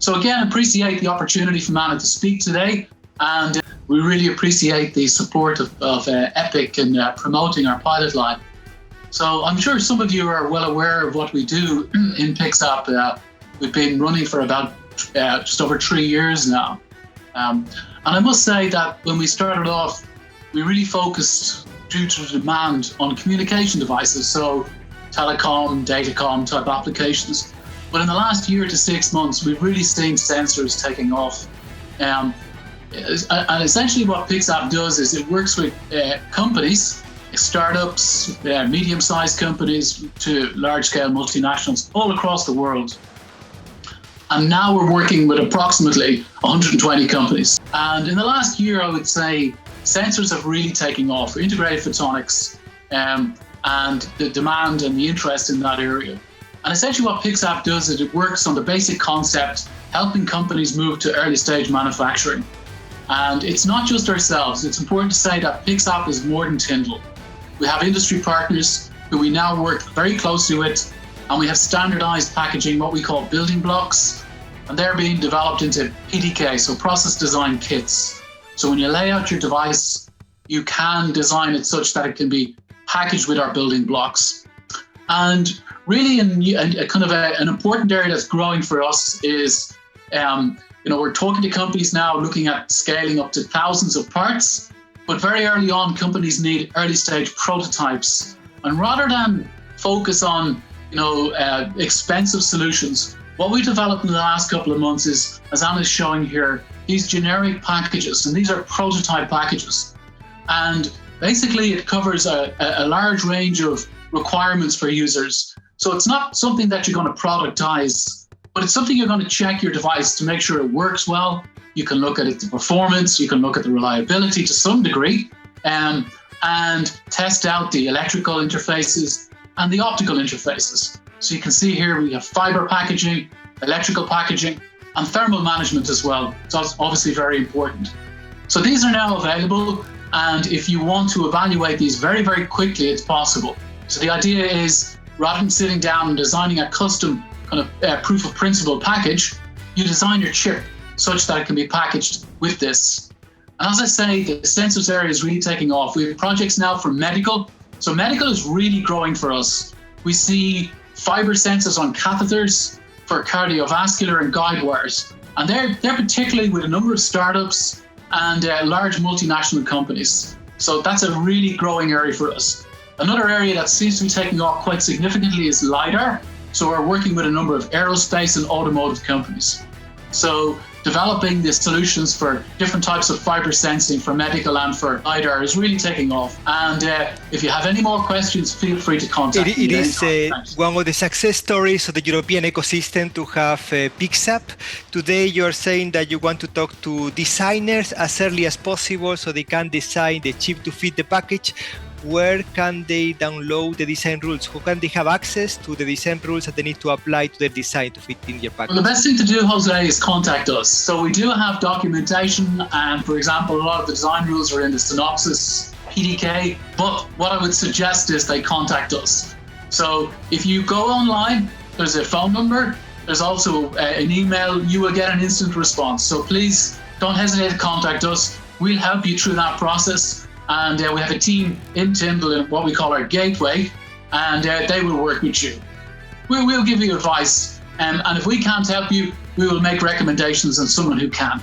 So again, appreciate the opportunity for Mana to speak today, and we really appreciate the support of EPIC in promoting our pilot line. So I'm sure some of you are well aware of what we do in PIXAPP. We've been running for about just over 3 years now. And I must say that when we started off, we really focused due to the demand on communication devices, so telecom, datacom type applications. But in the last year to 6 months, we've really seen sensors taking off. And essentially what PIXAPP does is it works with companies, startups, medium-sized companies to large-scale multinationals all across the world. And now we're working with approximately 120 companies. And in the last year, I would say sensors have really taken off for integrated photonics and the demand and the interest in that area. And essentially what PIXAPP does is it works on the basic concept, helping companies move to early stage manufacturing. And it's not just ourselves. It's important to say that PIXAPP is more than Tyndall. We have industry partners who we now work very closely with, and we have standardized packaging, what we call building blocks, and they're being developed into PDK, so process design kits. So when you lay out your device, you can design it such that it can be packaged with our building blocks. And really an important area that's growing for us is, we're talking to companies now looking at scaling up to thousands of parts, but very early on, companies need early stage prototypes. And rather than focus on, expensive solutions, what we developed in the last couple of months is, as Anna's showing here, these generic packages, and these are prototype packages. And basically it covers a large range of requirements for users. So it's not something that you're going to productize, but it's something you're going to check your device to make sure it works well. You can look at the performance, you can look at the reliability to some degree, and test out the electrical interfaces and the optical interfaces. So you can see here we have fiber packaging, electrical packaging, and thermal management as well. So it's obviously very important. So these are now available, and if you want to evaluate these very, very quickly, it's possible. So the idea is, rather than sitting down and designing a custom kind of proof of principle package, you design your chip such that it can be packaged with this. And as I say, the sensors area is really taking off. We have projects now for medical. So medical is really growing for us. We see fiber sensors on catheters for cardiovascular and guide wires. And they're particularly with a number of startups and large multinational companies. So that's a really growing area for us. Another area that seems to be taking off quite significantly is LiDAR. So we're working with a number of aerospace and automotive companies. So developing the solutions for different types of fiber sensing for medical and for LiDAR is really taking off. And if you have any more questions, feel free to contact me. It is one of the success stories of the European ecosystem to have PIXAPP. Today you are saying that you want to talk to designers as early as possible so they can design the chip to fit the package. Where can they download the design rules? How can they have access to the design rules that they need to apply to their design to fit in your package? Well, the best thing to do, Jose, is contact us. So we do have documentation, and for example, a lot of the design rules are in the synopsis PDK, but what I would suggest is they contact us. So if you go online, there's a phone number, there's also an email, you will get an instant response. So please don't hesitate to contact us. We'll help you through that process. And we have a team in Tyndall in what we call our gateway, and they will work with you. We'll give you advice, and if we can't help you, we will make recommendations on someone who can.